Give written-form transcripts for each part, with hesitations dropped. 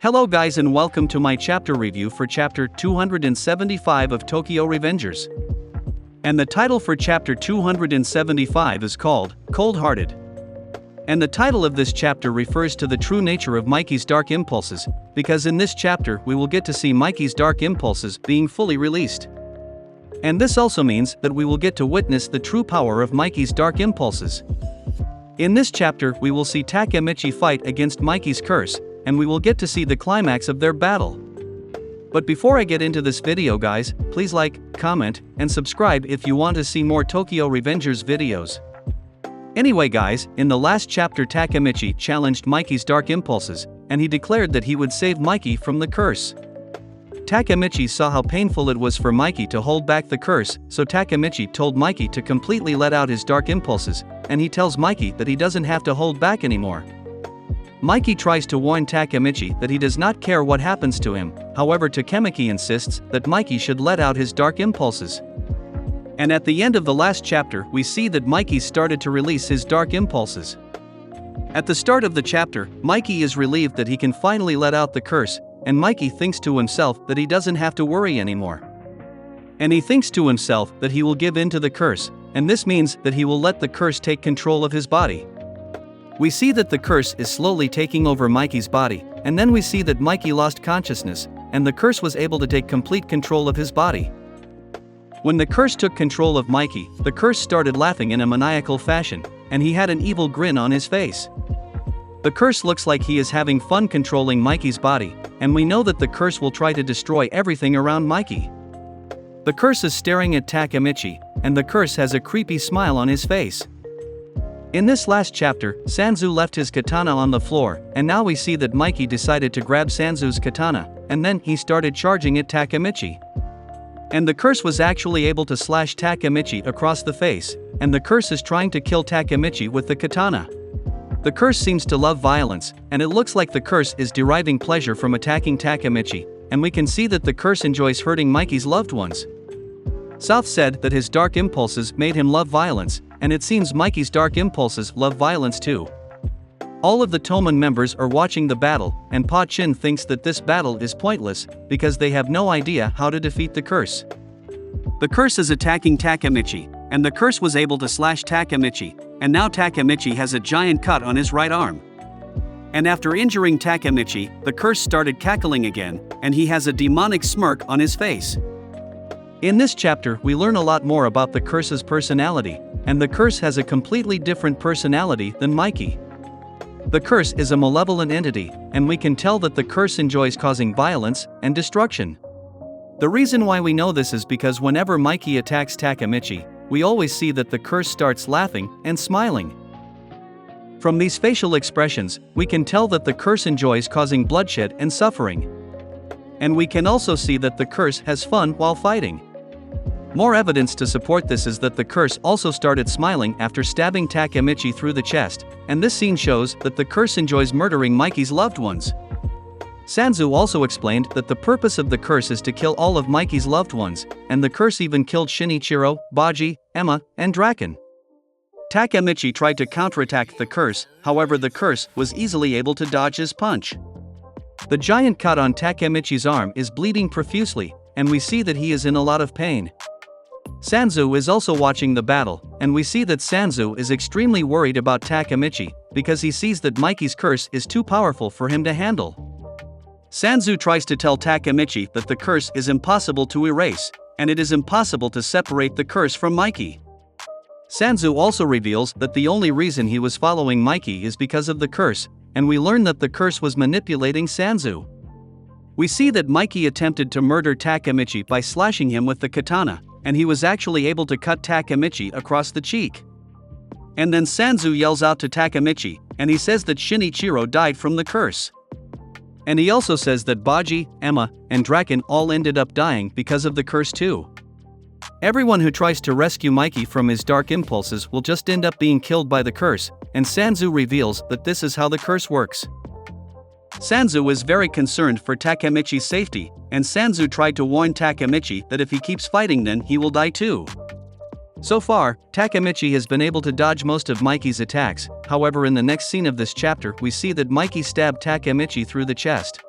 Hello guys and welcome to my chapter review for chapter 275 of Tokyo Revengers. And the title for chapter 275 is called Cold-Hearted. And the title of this chapter refers to the true nature of Mikey's dark impulses, because in this chapter we will get to see Mikey's dark impulses being fully released. And this also means that we will get to witness the true power of Mikey's dark impulses. In this chapter we will see Takemichi fight against Mikey's curse, and we will get to see the climax of their battle. But before I get into this video guys, please like, comment, and subscribe if you want to see more Tokyo Revengers videos. Anyway guys, in the last chapter Takemichi challenged Mikey's dark impulses, and he declared that he would save Mikey from the curse. Takemichi saw how painful it was for Mikey to hold back the curse, so Takemichi told Mikey to completely let out his dark impulses, and he tells Mikey that he doesn't have to hold back anymore. Mikey tries to warn Takemichi that he does not care what happens to him, however Takemichi insists that Mikey should let out his dark impulses. And at the end of the last chapter we see that Mikey started to release his dark impulses. At the start of the chapter, Mikey is relieved that he can finally let out the curse, and Mikey thinks to himself that he doesn't have to worry anymore. And he thinks to himself that he will give in to the curse, and this means that he will let the curse take control of his body. We see that the curse is slowly taking over Mikey's body, and then we see that Mikey lost consciousness, and the curse was able to take complete control of his body. When the curse took control of Mikey, the curse started laughing in a maniacal fashion, and he had an evil grin on his face. The curse looks like he is having fun controlling Mikey's body, and we know that the curse will try to destroy everything around Mikey. The curse is staring at Takemichi, and the curse has a creepy smile on his face. In this last chapter, Sanzu left his katana on the floor, and now we see that Mikey decided to grab Sanzu's katana, and then he started charging at Takemichi. And the curse was actually able to slash Takemichi across the face, and the curse is trying to kill Takemichi with the katana. The curse seems to love violence, and it looks like the curse is deriving pleasure from attacking Takemichi, and we can see that the curse enjoys hurting Mikey's loved ones. South said that his dark impulses made him love violence, and it seems Mikey's dark impulses love violence too. All of the Toman members are watching the battle, and Pa Chin thinks that this battle is pointless, because they have no idea how to defeat the curse. The curse is attacking Takemichi, and the curse was able to slash Takemichi, and now Takemichi has a giant cut on his right arm. And after injuring Takemichi, the curse started cackling again, and he has a demonic smirk on his face. In this chapter we learn a lot more about the curse's personality, and the curse has a completely different personality than Mikey. The curse is a malevolent entity, and we can tell that the curse enjoys causing violence and destruction. The reason why we know this is because whenever Mikey attacks Takemichi, we always see that the curse starts laughing and smiling. From these facial expressions, we can tell that the curse enjoys causing bloodshed and suffering. And we can also see that the curse has fun while fighting. More evidence to support this is that the curse also started smiling after stabbing Takemichi through the chest, and this scene shows that the curse enjoys murdering Mikey's loved ones. Sanzu also explained that the purpose of the curse is to kill all of Mikey's loved ones, and the curse even killed Shinichiro, Baji, Emma, and Draken. Takemichi tried to counterattack the curse, however the curse was easily able to dodge his punch. The giant cut on Takemichi's arm is bleeding profusely, and we see that he is in a lot of pain. Sanzu is also watching the battle, and we see that Sanzu is extremely worried about Takemichi, because he sees that Mikey's curse is too powerful for him to handle. Sanzu tries to tell Takemichi that the curse is impossible to erase, and it is impossible to separate the curse from Mikey. Sanzu also reveals that the only reason he was following Mikey is because of the curse, and we learn that the curse was manipulating Sanzu. We see that Mikey attempted to murder Takemichi by slashing him with the katana, and he was actually able to cut Takemichi across the cheek. And then Sanzu yells out to Takemichi, and he says that Shinichiro died from the curse. And he also says that Baji, Emma, and Draken all ended up dying because of the curse too. Everyone who tries to rescue Mikey from his dark impulses will just end up being killed by the curse, and Sanzu reveals that this is how the curse works. Sanzu is very concerned for Takemichi's safety, and Sanzu tried to warn Takemichi that if he keeps fighting then he will die too. So far, Takemichi has been able to dodge most of Mikey's attacks, however in the next scene of this chapter we see that Mikey stabbed Takemichi through the chest.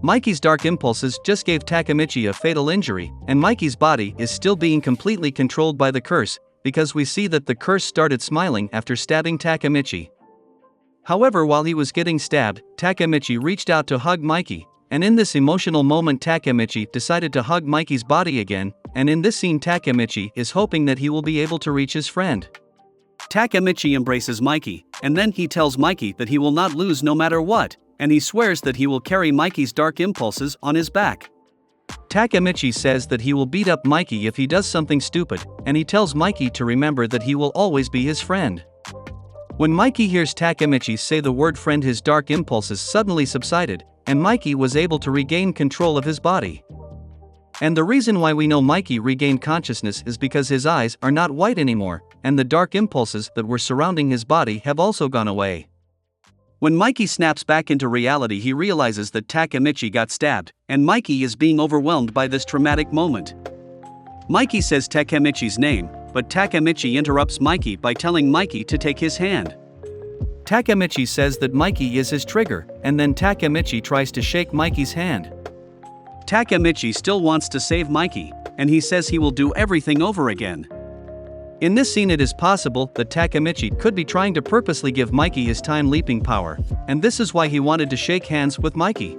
Mikey's dark impulses just gave Takemichi a fatal injury, and Mikey's body is still being completely controlled by the curse, because we see that the curse started smiling after stabbing Takemichi. However, while he was getting stabbed, Takemichi reached out to hug Mikey, and in this emotional moment Takemichi decided to hug Mikey's body again, and in this scene Takemichi is hoping that he will be able to reach his friend. Takemichi embraces Mikey, and then he tells Mikey that he will not lose no matter what, and he swears that he will carry Mikey's dark impulses on his back. Takemichi says that he will beat up Mikey if he does something stupid, and he tells Mikey to remember that he will always be his friend. When Mikey hears Takemichi say the word friend, his dark impulses suddenly subsided, and Mikey was able to regain control of his body. And the reason why we know Mikey regained consciousness is because his eyes are not white anymore, and the dark impulses that were surrounding his body have also gone away. When Mikey snaps back into reality, he realizes that Takemichi got stabbed, and Mikey is being overwhelmed by this traumatic moment. Mikey says Takemichi's name, but Takemichi interrupts Mikey by telling Mikey to take his hand. Takemichi says that Mikey is his trigger, and then Takemichi tries to shake Mikey's hand. Takemichi still wants to save Mikey, and he says he will do everything over again. In this scene, it is possible that Takemichi could be trying to purposely give Mikey his time leaping power, and this is why he wanted to shake hands with Mikey.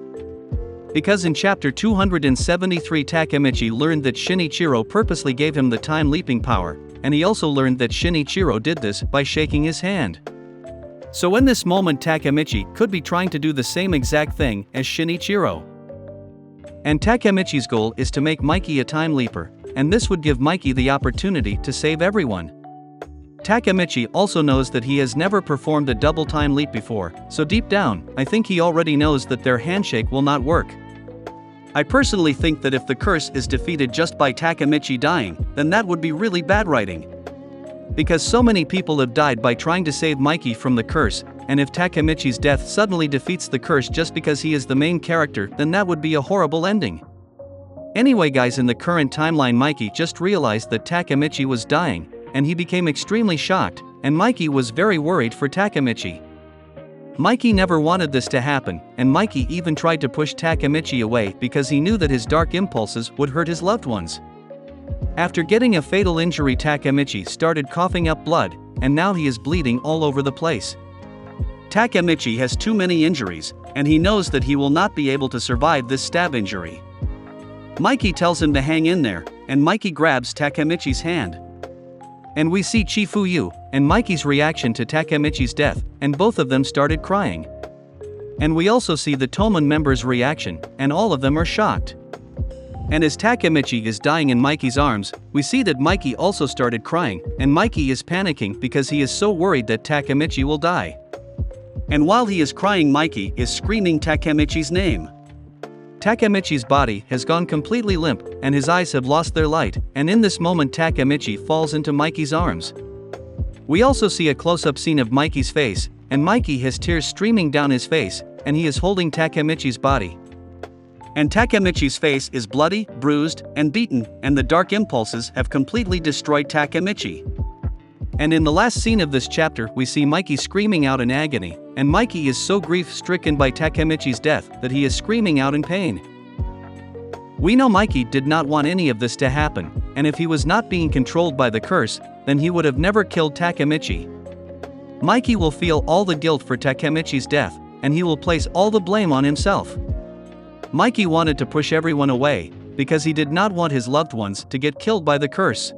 Because in chapter 273 Takemichi learned that Shinichiro purposely gave him the time leaping power, and he also learned that Shinichiro did this by shaking his hand. So in this moment Takemichi could be trying to do the same exact thing as Shinichiro. And Takemichi's goal is to make Mikey a time leaper, and this would give Mikey the opportunity to save everyone. Takemichi also knows that he has never performed a double time leap before, so deep down, I think he already knows that their handshake will not work. I personally think that if the curse is defeated just by Takemichi dying, then that would be really bad writing. Because so many people have died by trying to save Mikey from the curse, and if Takemichi's death suddenly defeats the curse just because he is the main character, then that would be a horrible ending. Anyway guys, in the current timeline Mikey just realized that Takemichi was dying, and he became extremely shocked, and Mikey was very worried for Takemichi. Mikey never wanted this to happen, and Mikey even tried to push Takemichi away because he knew that his dark impulses would hurt his loved ones. After getting a fatal injury, Takemichi started coughing up blood, and now he is bleeding all over the place. Takemichi has too many injuries, and he knows that he will not be able to survive this stab injury. Mikey tells him to hang in there, and Mikey grabs Takemichi's hand. And we see Chifuyu and Mikey's reaction to Takemichi's death, and both of them started crying. And we also see the Toman members' reaction, and all of them are shocked. And as Takemichi is dying in Mikey's arms, we see that Mikey also started crying, and Mikey is panicking because he is so worried that Takemichi will die. And while he is crying, Mikey is screaming Takemichi's name. Takemichi's body has gone completely limp, and his eyes have lost their light, and in this moment Takemichi falls into Mikey's arms. We also see a close-up scene of Mikey's face, and Mikey has tears streaming down his face, and he is holding Takemichi's body. And Takemichi's face is bloody, bruised, and beaten, and the dark impulses have completely destroyed Takemichi. And in the last scene of this chapter we see Mikey screaming out in agony, and Mikey is so grief-stricken by Takemichi's death that he is screaming out in pain. We know Mikey did not want any of this to happen, and if he was not being controlled by the curse, then he would have never killed Takemichi. Mikey will feel all the guilt for Takemichi's death, and he will place all the blame on himself. Mikey wanted to push everyone away, because he did not want his loved ones to get killed by the curse.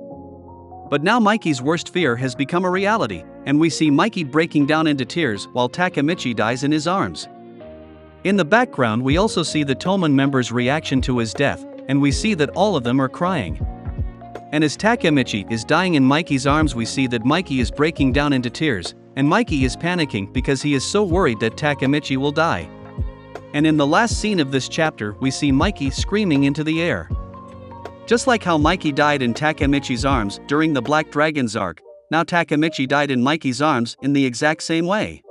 But now Mikey's worst fear has become a reality, and we see Mikey breaking down into tears while Takemichi dies in his arms. In the background we also see the Toman members' reaction to his death, and we see that all of them are crying. And as Takemichi is dying in Mikey's arms, we see that Mikey is breaking down into tears, and Mikey is panicking because he is so worried that Takemichi will die. And in the last scene of this chapter we see Mikey screaming into the air. Just like how Mikey died in Takemichi's arms during the Black Dragon's arc, now Takemichi died in Mikey's arms in the exact same way.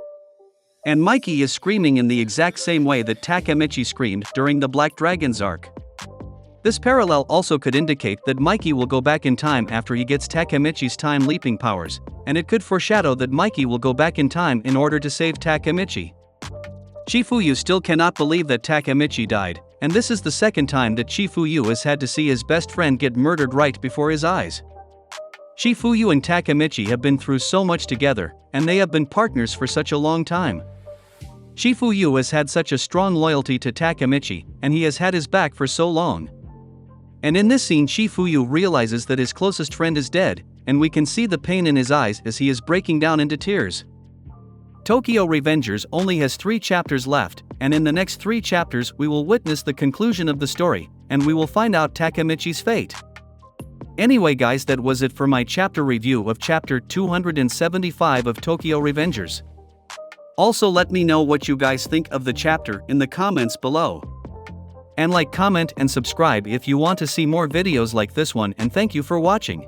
And Mikey is screaming in the exact same way that Takemichi screamed during the Black Dragon's arc. This parallel also could indicate that Mikey will go back in time after he gets Takemichi's time leaping powers, and it could foreshadow that Mikey will go back in time in order to save Takemichi. Chifuyu still cannot believe that Takemichi died, and this is the second time that Shifuyu has had to see his best friend get murdered right before his eyes. Shifuyu and Takemichi have been through so much together, and they have been partners for such a long time. Shifuyu has had such a strong loyalty to Takemichi, and he has had his back for so long. And in this scene Shifuyu realizes that his closest friend is dead, and we can see the pain in his eyes as he is breaking down into tears. Tokyo Revengers only has 3 chapters left, and in the next 3 chapters we will witness the conclusion of the story, and we will find out Takemichi's fate. Anyway guys, that was it for my chapter review of chapter 275 of Tokyo Revengers. Also let me know what you guys think of the chapter in the comments below. And like, comment and subscribe if you want to see more videos like this one, and thank you for watching.